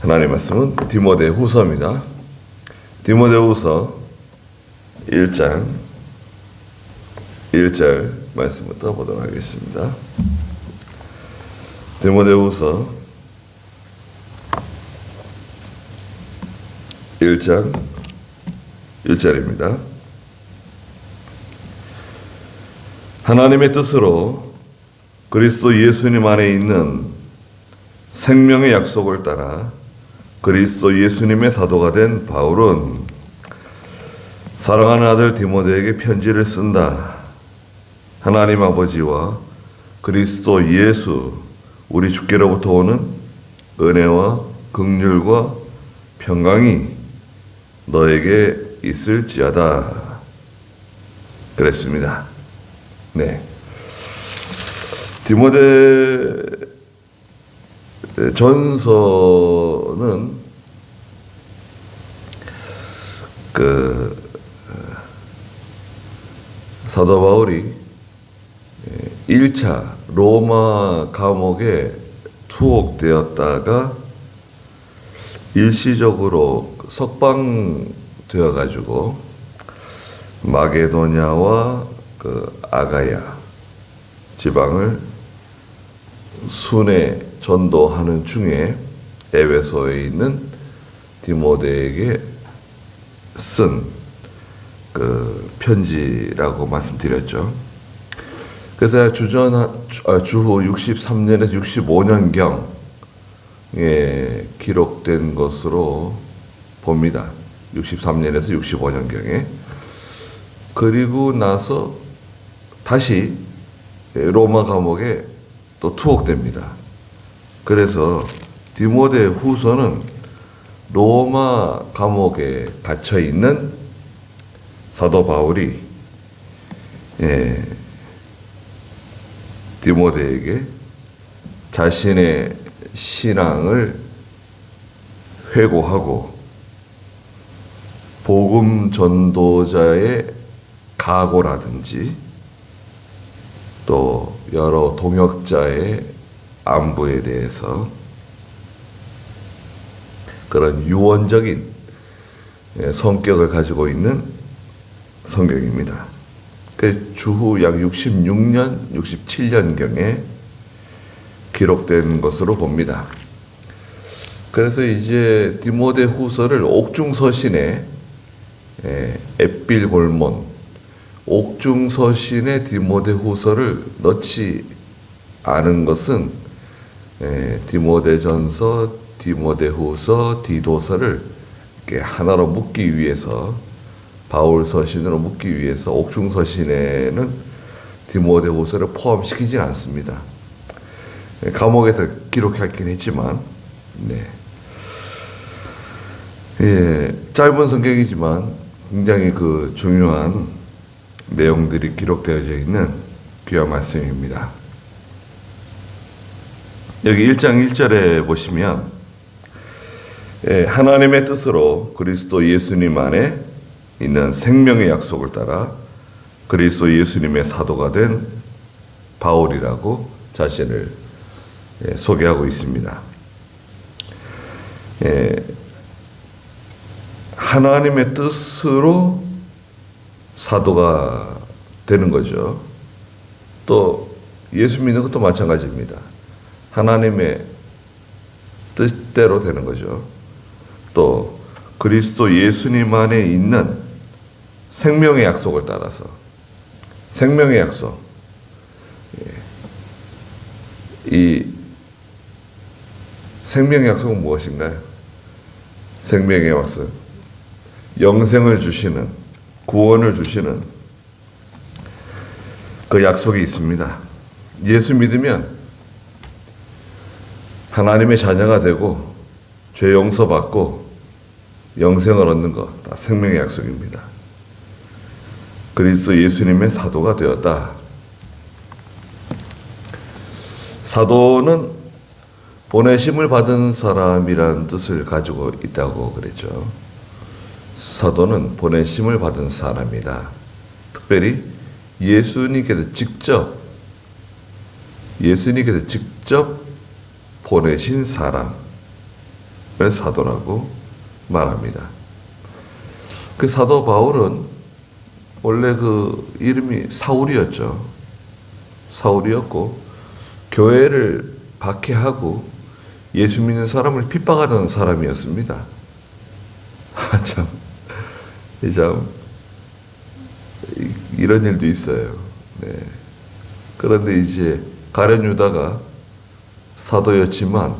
하나님 말씀은 디모데후서입니다. 디모데후서 1장 1절 말씀부터 보도록 하겠습니다. 디모데후서 1장 1절입니다. 하나님의 뜻으로 그리스도 예수님 안에 있는 생명의 약속을 따라 그리스도 예수님의 사도가 된 바울은 사랑하는 아들 디모데에게 편지를 쓴다. 하나님 아버지와 그리스도 예수 우리 주께로부터 오는 은혜와 긍휼과 평강이 너에게 있을지어다. 그랬습니다. 네. 디모데 전서는 사도 바울이 1차 로마 감옥에 투옥되었다가 일시적으로 석방되어 가지고 마게도냐와 아가야 지방을 순회 전도하는 중에 에베소에 있는 디모데에게 쓴 편지라고 말씀드렸죠. 그래서 주후 63년에서 65년경에 기록된 것으로 봅니다. 63년에서 65년경에. 그리고 나서 다시 로마 감옥에 또 투옥됩니다. 그래서 디모데 후서는 로마 감옥에 갇혀 있는 사도 바울이 디모데에게 자신의 신앙을 회고하고 복음 전도자의 각오라든지 또 여러 동역자의 안부에 대해서 그런 유언적인 성격을 가지고 있는 성경입니다. 그 주후 약 66년, 67년경에 기록된 것으로 봅니다. 그래서 이제 디모데 후서를 옥중서신에 앳빌골몬 옥중서신의 디모데 후서를 넣지 않은 것은 디모데전서, 디모데후서, 디도서를 이렇게 하나로 묶기 위해서 바울서신으로 묶기 위해서 옥중서신에는 디모데후서를 포함시키진 않습니다. 감옥에서 기록했긴 했지만 짧은 성경이지만 굉장히 중요한 내용들이 기록되어져 있는 귀한 말씀입니다. 여기 1장 1절에 보시면 하나님의 뜻으로 그리스도 예수님 안에 있는 생명의 약속을 따라 그리스도 예수님의 사도가 된 바울이라고 자신을 소개하고 있습니다. 하나님의 뜻으로 사도가 되는 거죠. 또 예수 믿는 것도 마찬가지입니다. 하나님의 뜻대로 되는 거죠. 또 그리스도 예수님 안에 있는 생명의 약속을 따라서 생명의 약속 이 생명의 약속은 무엇인가요? 생명의 약속 영생을 주시는 구원을 주시는 그 약속이 있습니다. 예수 믿으면 하나님의 자녀가 되고 죄 용서받고 영생을 얻는 것 다 생명의 약속입니다. 그리스도 예수님의 사도가 되었다. 사도는 보내심을 받은 사람이라는 뜻을 가지고 있다고 그랬죠. 사도는 보내심을 받은 사람이다. 특별히 예수님께서 직접 보내신 사람, 사도라고 말합니다. 그 사도 바울은 원래 그 이름이 사울이었죠. 사울이었고 교회를 박해하고 예수 믿는 사람을 핍박하던 사람이었습니다. 참 이런 일도 있어요. 네. 그런데 이제 가룟 유다가 사도였지만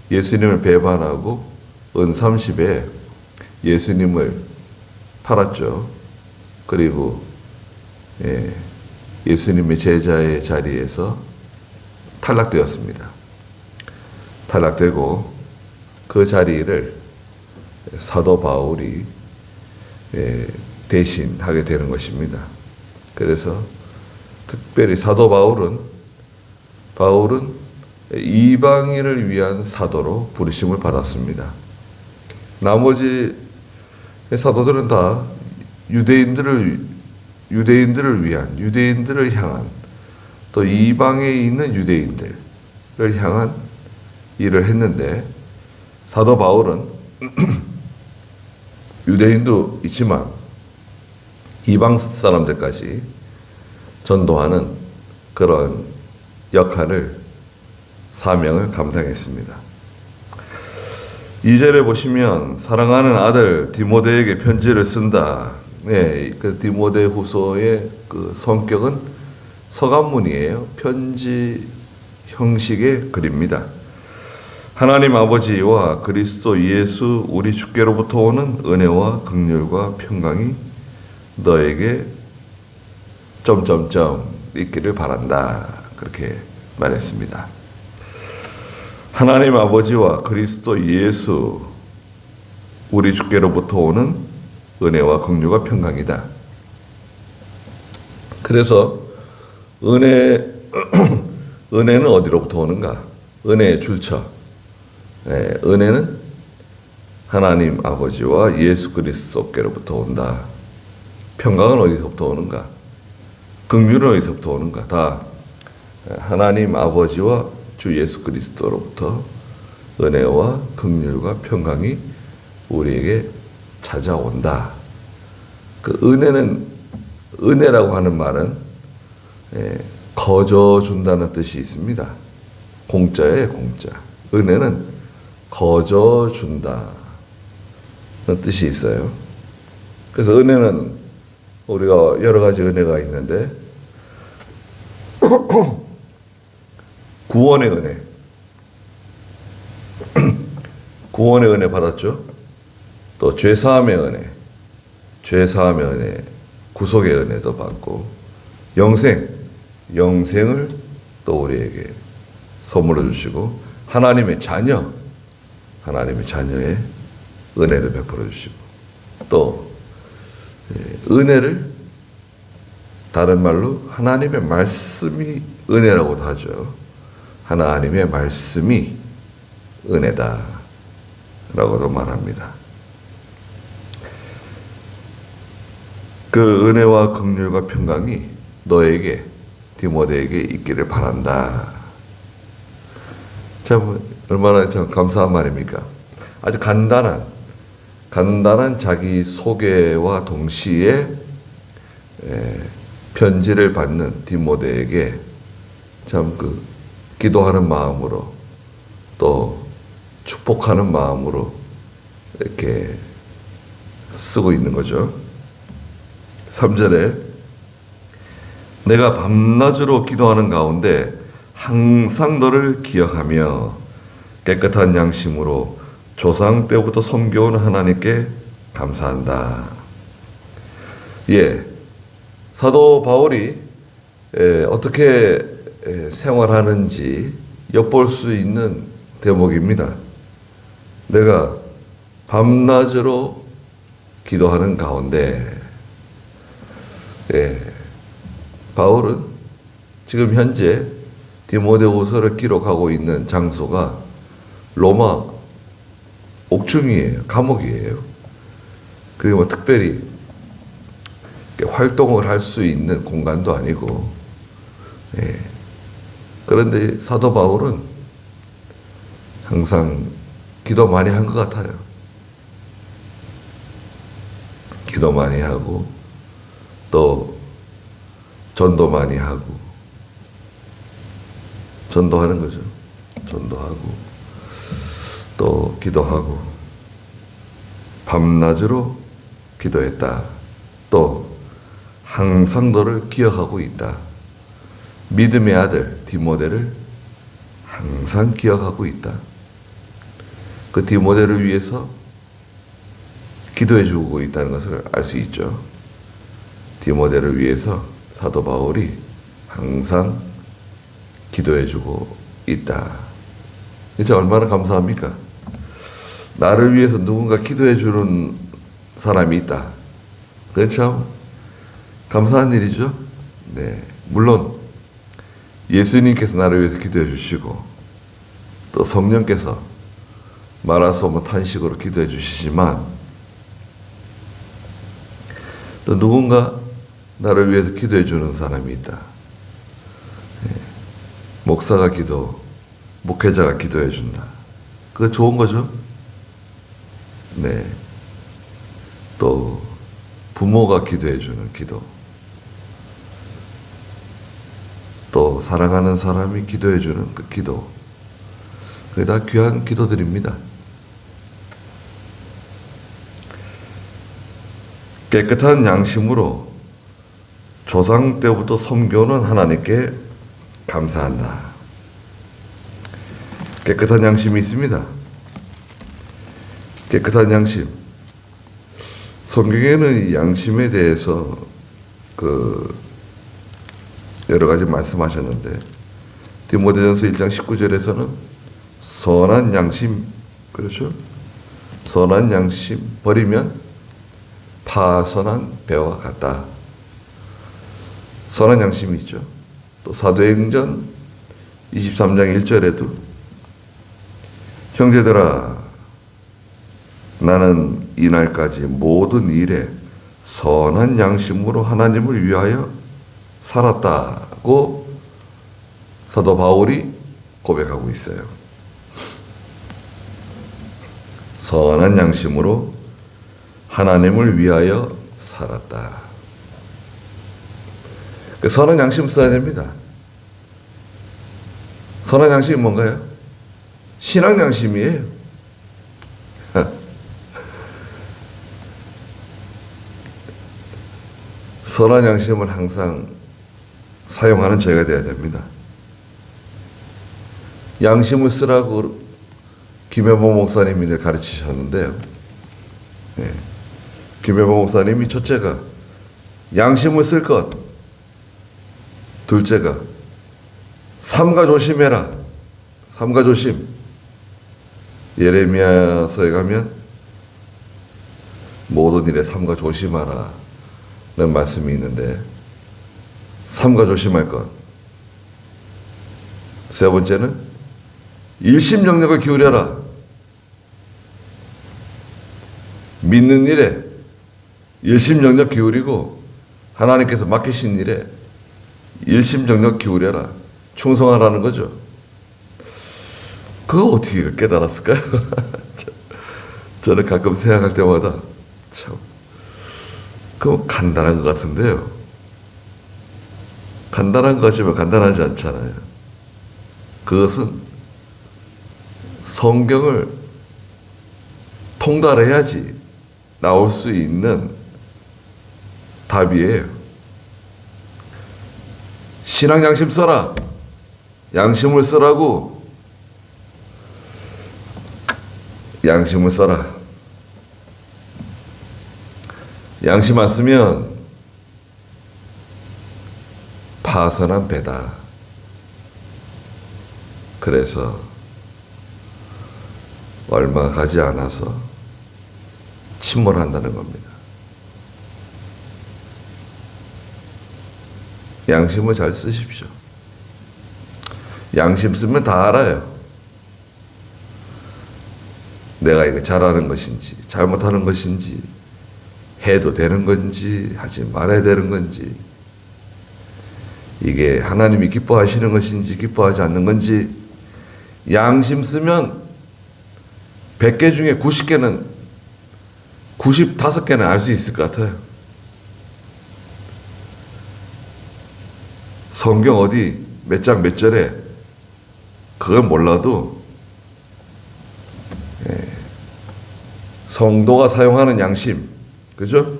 예수님을 배반하고 은 30에 예수님을 팔았죠. 그리고 예수님의 제자의 자리에서 탈락되었습니다. 탈락되고 그 자리를 사도 바울이 대신하게 되는 것입니다. 그래서 특별히 사도 바울은 이방인을 위한 사도로 부르심을 받았습니다. 나머지 사도들은 다 유대인들을 위한, 유대인들을 향한, 또 이방에 있는 유대인들을 향한 일을 했는데, 사도 바울은 유대인도 있지만 이방 사람들까지 전도하는 그런 역할을, 사명을 감당했습니다. 2절에 보시면 사랑하는 아들 디모데에게 편지를 쓴다. 네, 그 디모데 후서의 그 성격은 서간문이에요. 편지 형식의 글입니다. 하나님 아버지와 그리스도 예수 우리 주께로부터 오는 은혜와 긍휼과 평강이 너에게 있기를 바란다. 그렇게 말했습니다. 하나님 아버지와 그리스도 예수 우리 주께로부터 오는 은혜와 긍휼과 평강이다. 그래서 은혜는 어디로부터 오는가? 은혜의 출처. 은혜는 하나님 아버지와 예수 그리스도께로부터 온다. 평강은 어디서부터 오는가? 긍휼은 어디서부터 오는가? 다 하나님 아버지와 주 예수 그리스도로부터 은혜와 긍휼과 평강이 우리에게 찾아온다. 그 은혜라고 하는 말은 거저 준다는 뜻이 있습니다. 공짜예요, 공짜. 은혜는 거저 준다는 뜻이 있어요. 그래서 은혜는 우리가 여러 가지 은혜가 있는데 구원의 은혜. 구원의 은혜 받았죠. 또 죄사함의 은혜. 구속의 은혜도 받고 영생을 또 우리에게 선물로 주시고 하나님의 자녀의 은혜를 베풀어 주시고 또 은혜를 다른 말로 하나님의 말씀이 은혜라고도 하죠. 하나님의 말씀이 은혜다 라고도 말합니다. 그 은혜와 긍휼과 평강이 너에게, 디모데에게 있기를 바란다. 참 얼마나 참 감사한 말입니까? 아주 간단한 자기 소개와 동시에 편지를 받는 디모데에게 참 기도하는 마음으로 또 축복하는 마음으로 이렇게 쓰고 있는 거죠. 3절에 내가 밤낮으로 기도하는 가운데 항상 너를 기억하며 깨끗한 양심으로 조상 때부터 섬겨온 하나님께 감사한다. 사도 바울이 어떻게 생활하는지 엿볼 수 있는 대목입니다. 내가 밤낮으로 기도하는 가운데 바울은 지금 현재 디모데후서를 기록하고 있는 장소가 로마 옥중이에요. 감옥이에요. 그리고 특별히 활동을 할 수 있는 공간도 아니고 그런데 사도 바울은 항상 기도 많이 한 것 같아요. 기도 많이 하고 또 전도 많이 하고 전도하는 거죠. 전도하고 또 기도하고 밤낮으로 기도했다. 또 항상 너를 기억하고 있다. 믿음의 아들 디모데를 항상 기억하고 있다. 그 디모데를 위해서 기도해 주고 있다는 것을 알 수 있죠. 디모데를 위해서 사도 바울이 항상 기도해 주고 있다. 이제 얼마나 감사합니까? 나를 위해서 누군가 기도해 주는 사람이 있다. 그건 참 감사한 일이죠. 네. 물론 예수님께서 나를 위해서 기도해 주시고 또 성령께서 말할 수 없는 탄식으로 기도해 주시지만 또 누군가 나를 위해서 기도해 주는 사람이 있다. 네. 목사가 목회자가 기도해 준다. 그거 좋은 거죠. 네. 또 부모가 기도해 주는 기도. 또 사랑하는 사람이 기도해 주는 그 기도. 그게 다 귀한 기도들입니다. 깨끗한 양심으로 조상 때부터 섬겨오는 하나님께 감사한다. 깨끗한 양심이 있습니다. 깨끗한 양심. 성경에는 이 양심에 대해서 여러 가지 말씀하셨는데 디모데전서 1장 19절에서는 선한 양심, 그렇죠? 선한 양심 버리면 파선한 배와 같다. 선한 양심이 있죠. 또 사도행전 23장 1절에도 형제들아 나는 이날까지 모든 일에 선한 양심으로 하나님을 위하여 살았다고 사도 바울이 고백하고 있어요. 선한 양심으로 하나님을 위하여 살았다. 그 선한 양심 써야 됩니다. 선한 양심이 뭔가요? 신앙 양심이에요. 선한 양심을 항상 사용하는 저희가 되어야 됩니다. 양심을 쓰라고 김혜보 목사님이 가르치셨는데요. 네. 김혜보 목사님이 첫째가 양심을 쓸 것, 둘째가 삼가 조심해라. 삼가 조심. 예레미야서에 가면 모든 일에 삼가 조심하라 는 말씀이 있는데 삼가 조심할 것. 세 번째는 일심영력을 기울여라. 믿는 일에 일심영력 기울이고 하나님께서 맡기신 일에 일심영력 기울여라. 충성하라는 거죠. 그거 어떻게 깨달았을까요? 저는 가끔 생각할 때마다 참 그거 간단한 것 같은데요. 간단한 것 같지만 간단하지 않잖아요. 그것은 성경을 통달해야지 나올 수 있는 답이에요. 신앙 양심 써라. 양심을 써라고. 양심을 써라. 양심 안 쓰면 파선한 배다. 그래서 얼마 가지 않아서 침몰한다는 겁니다. 양심을 잘 쓰십시오. 양심 쓰면 다 알아요. 내가 이거 잘하는 것인지 잘못하는 것인지 해도 되는 건지 하지 말아야 되는 건지 이게 하나님이 기뻐하시는 것인지 기뻐하지 않는 건지 양심 쓰면 100개 중에 90개는 95개는 알 수 있을 것 같아요. 성경 어디 몇 장 몇 절에 그걸 몰라도 성도가 사용하는 양심, 그죠?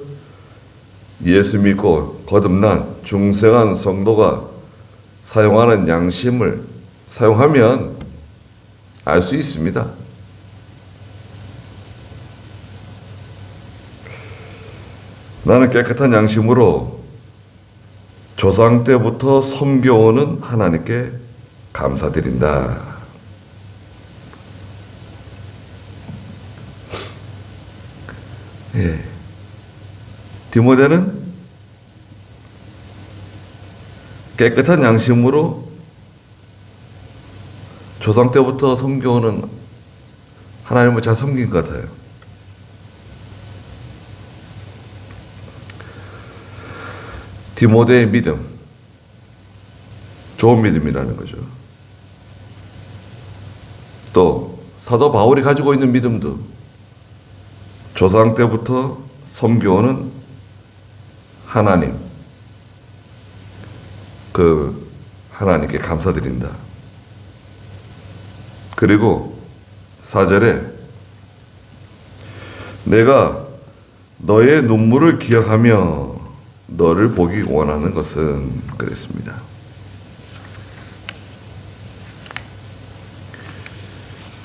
예수 믿고 거듭난 중생한 성도가 사용하는 양심을 사용하면 알 수 있습니다. 나는 깨끗한 양심으로 조상 때부터 섬겨오는 하나님께 감사드린다. 예. 디모데는 깨끗한 양심으로 조상 때부터 섬겨오는 하나님을 잘 섬긴 것 같아요. 디모데의 믿음, 좋은 믿음이라는 거죠. 또 사도 바울이 가지고 있는 믿음도 조상 때부터 섬겨오는 하나님, 그 하나님께 감사드린다. 그리고 4절에 내가 너의 눈물을 기억하며 너를 보기 원하는 것은 그랬습니다.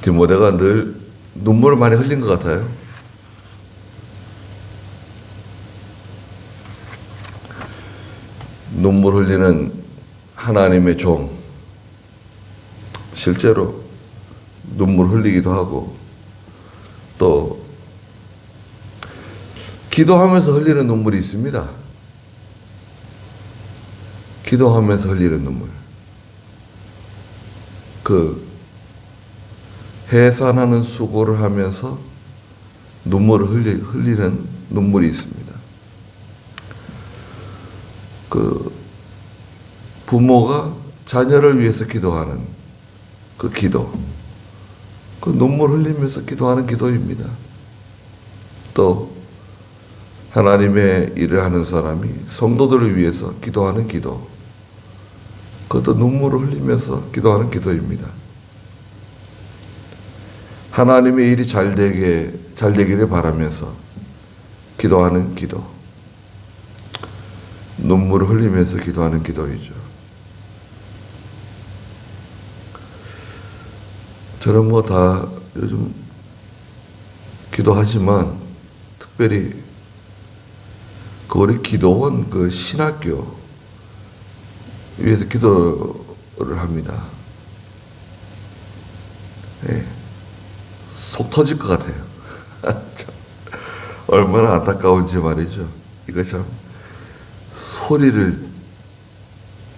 디모데가 늘 눈물을 많이 흘린 것 같아요. 눈물 흘리는 하나님의 종, 실제로 눈물 흘리기도 하고 또 기도하면서 흘리는 눈물이 있습니다. 기도하면서 흘리는 눈물. 그 해산하는 수고를 하면서 눈물을 흘리는 눈물이 있습니다. 그 부모가 자녀를 위해서 기도하는 그 기도, 그 눈물 흘리면서 기도하는 기도입니다. 또 하나님의 일을 하는 사람이 성도들을 위해서 기도하는 기도, 그것도 눈물을 흘리면서 기도하는 기도입니다. 하나님의 일이 잘 되기를 바라면서 기도하는 기도, 눈물을 흘리면서 기도하는 기도이죠. 저는 뭐 다 요즘 기도하지만 특별히 그 우리 기도원 그 신학교 위해서 기도를 합니다. 네. 속 터질 것 같아요. 참, 얼마나 안타까운지 말이죠. 이거 참 소리를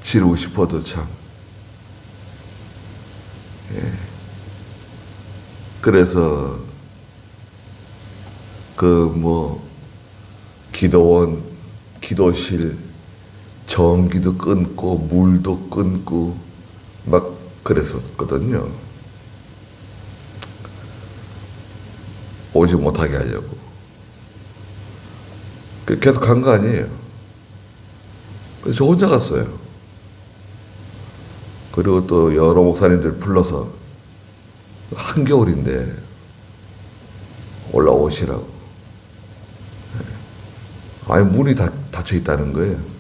지르고 싶어도 참. 예. 그래서 그 뭐 기도원, 기도실 전기도 끊고 물도 끊고 막 그랬었거든요. 오지 못하게 하려고. 계속 간 거 아니에요. 그래서 저 혼자 갔어요. 그리고 또 여러 목사님들 불러서 한겨울인데 올라오시라고. 아니 문이 닫혀 있다는 거예요.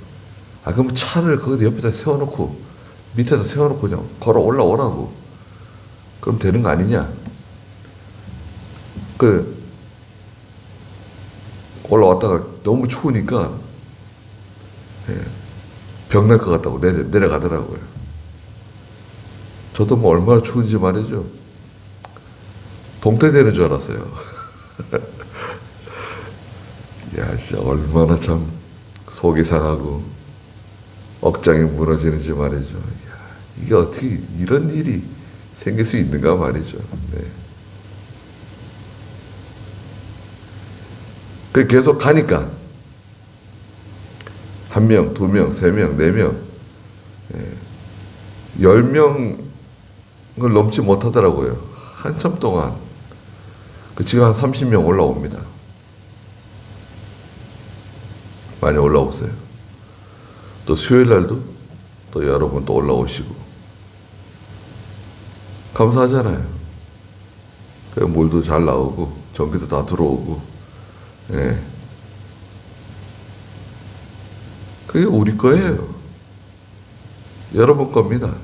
아 그럼 차를 거기 옆에다 세워놓고 밑에다 세워놓고 그냥 걸어 올라오라고. 그럼 되는 거 아니냐? 그 올라왔다가 너무 추우니까 병날 것 같다고 내려가더라고요. 저도 뭐 얼마나 추운지 말이죠. 동태되는 줄 알았어요. 야, 진짜 얼마나 참 속이 상하고 억장이 무너지는지 말이죠. 야, 이게 어떻게 이런 일이 생길 수 있는가 말이죠. 네. 그 계속 가니까 1명, 2명, 3명, 4명, 10명을 넘지 못하더라고요. 한참 동안 지금 한 30명 올라옵니다. 많이 올라오세요. 또 수요일 날도 또 여러분 또 올라오시고 감사하잖아요. 물도 잘 나오고 전기도 다 들어오고, 예. 그게 우리 거예요. 여러분 겁니다.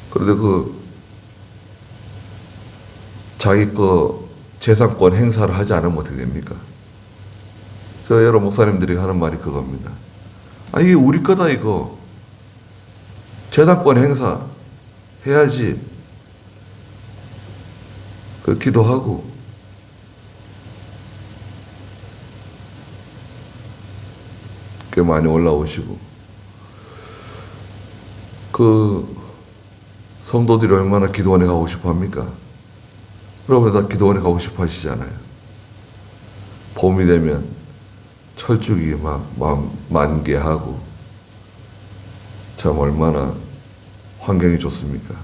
그런데 자기 거 재산권 행사를 하지 않으면 어떻게 됩니까? 저 여러 목사님들이 하는 말이 그겁니다. 이게 우리 거다 이거. 재산권 행사 해야지. 기도하고. 꽤 많이 올라오시고. 성도들이 얼마나 기도원에 가고 싶어 합니까? 여러분 다 기도원에 가고 싶어 하시잖아요. 봄이 되면 철쭉이 막 만개하고 참 얼마나 환경이 좋습니까?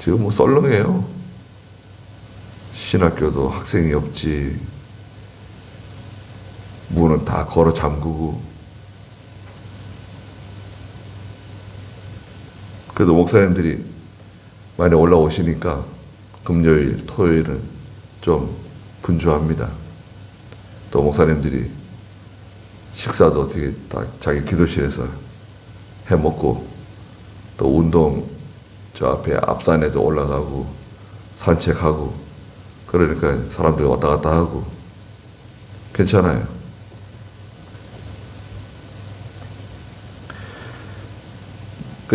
지금 썰렁해요. 신학교도 학생이 없지. 문은 다 걸어 잠그고. 그래도 목사님들이 많이 올라오시니까 금요일, 토요일은 좀 분주합니다. 또 목사님들이 식사도 어떻게 다 자기 기도실에서 해 먹고, 또 운동 저 앞에 앞산에도 올라가고 산책하고, 그러니까 사람들이 왔다 갔다 하고 괜찮아요.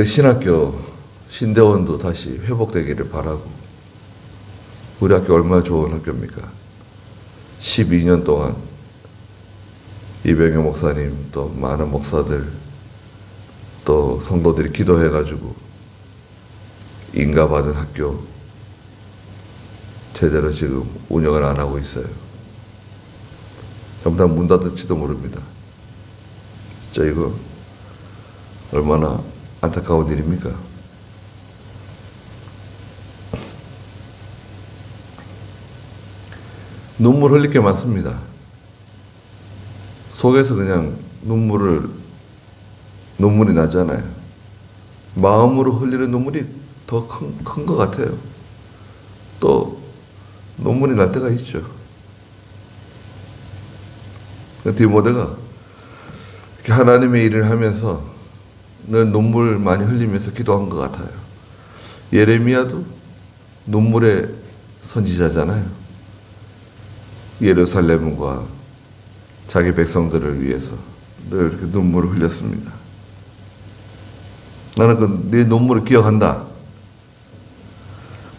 신학교 신대원도 다시 회복되기를 바라고. 우리 학교 얼마나 좋은 학교입니까? 12년 동안 이병현 목사님, 또 많은 목사들, 또 성도들이 기도해가지고 인가받은 학교 제대로 지금 운영을 안 하고 있어요. 전부 다 문 닫을지도 모릅니다. 진짜 이거 얼마나 안타까운 일입니까? 눈물 흘릴 게 많습니다. 속에서 그냥 눈물이 나잖아요. 마음으로 흘리는 눈물이 더 큰 것 같아요. 또 눈물이 날 때가 있죠. 디모데가 이렇게 하나님의 일을 하면서 늘 눈물 많이 흘리면서 기도한 것 같아요. 예레미야도 눈물의 선지자잖아요. 예루살렘과 자기 백성들을 위해서 늘 이렇게 눈물을 흘렸습니다. 나는 네 눈물을 기억한다.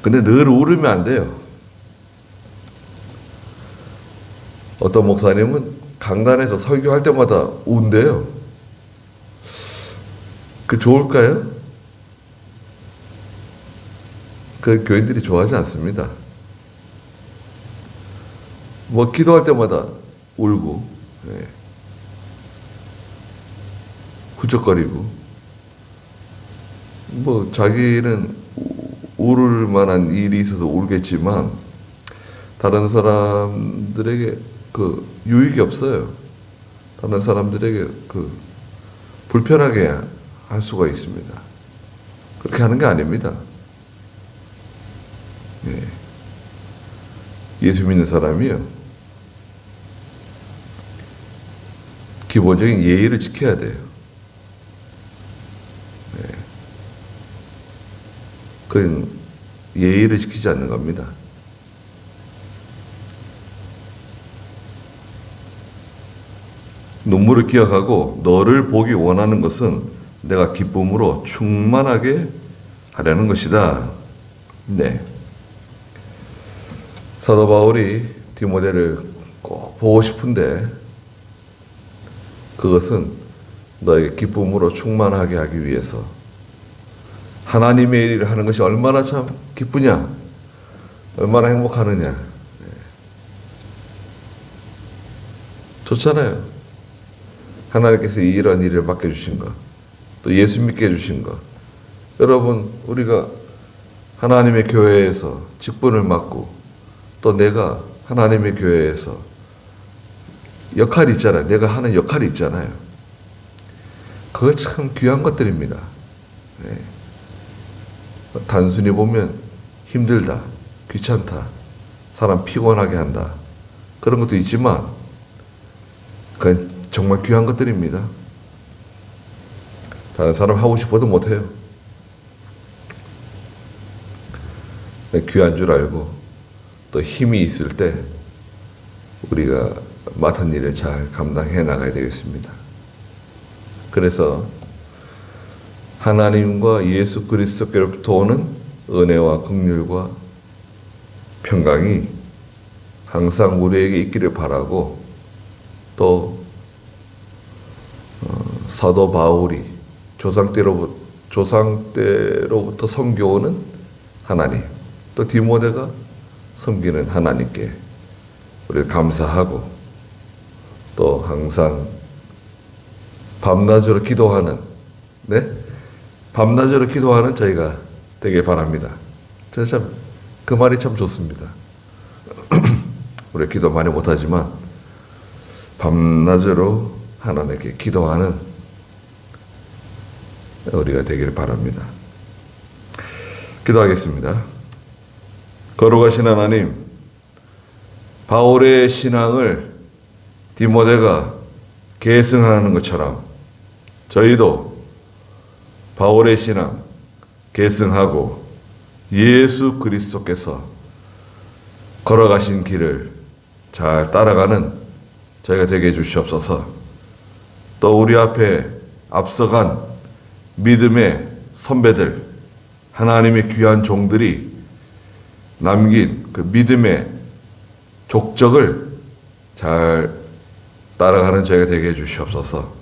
근데 늘 울으면 안 돼요. 어떤 목사님은 강단에서 설교할 때마다 운대요. 좋을까요? 교인들이 좋아하지 않습니다. 기도할 때마다 울고, 예. 후적거리고, 자기는 울을 만한 일이 있어서 울겠지만, 다른 사람들에게 유익이 없어요. 다른 사람들에게 불편하게 할 수가 있습니다. 그렇게 하는 게 아닙니다. 예. 예수 믿는 사람이요, 기본적인 예의를 지켜야 돼요. 예. 그건 예의를 지키지 않는 겁니다. 눈물을 기억하고 너를 보기 원하는 것은 내가 기쁨으로 충만하게 하려는 것이다. 네. 사도 바울이 디모데를 꼭 보고 싶은데 그것은 너에게 기쁨으로 충만하게 하기 위해서 하나님의 일을 하는 것이 얼마나 참 기쁘냐, 얼마나 행복하느냐. 좋잖아요. 하나님께서 이런 일을 맡겨주신 것, 또 예수 믿게 해주신 것. 여러분, 우리가 하나님의 교회에서 직분을 맡고 또 내가 하나님의 교회에서 역할이 있잖아요. 내가 하는 역할이 있잖아요. 그거 참 귀한 것들입니다. 네. 단순히 보면 힘들다, 귀찮다, 사람 피곤하게 한다, 그런 것도 있지만 그건 정말 귀한 것들입니다. 다른 사람 하고 싶어도 못해요. 귀한 줄 알고 또 힘이 있을 때 우리가 맡은 일을 잘 감당해 나가야 되겠습니다. 그래서 하나님과 예수 그리스도께로부터 오는 은혜와 긍휼과 평강이 항상 우리에게 있기를 바라고, 또 사도 바울이 조상 때로부터 섬겨오는 하나님, 또 디모데가 섬기는 하나님께 우리 감사하고, 또 항상 밤낮으로 기도하는, 밤낮으로 기도하는 저희가 되길 바랍니다. 그 말이 참 좋습니다. 우리 기도 많이 못하지만 밤낮으로 하나님께 기도하는 우리가 되기를 바랍니다. 기도하겠습니다. 거룩하신 하나님, 바울의 신앙을 디모데가 계승하는 것처럼 저희도 바울의 신앙 계승하고 예수 그리스도께서 걸어가신 길을 잘 따라가는 저희가 되게 해주시옵소서. 또 우리 앞에 앞서간 믿음의 선배들, 하나님의 귀한 종들이 남긴 그 믿음의 족적을 잘 따라가는 저희가 되게 해주시옵소서.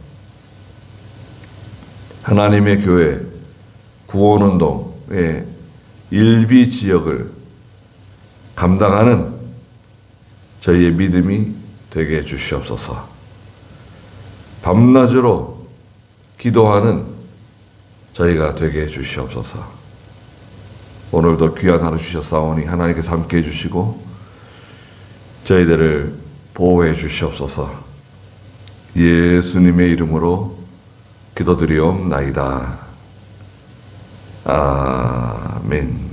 하나님의 교회 구원운동의 일비 지역을 감당하는 저희의 믿음이 되게 해주시옵소서. 밤낮으로 기도하는 저희가 되게 해주시옵소서. 오늘도 귀한 하루 주셨사오니 하나님께서 함께 해주시고 저희들을 보호해 주시옵소서. 예수님의 이름으로 기도드리옵나이다. 아멘.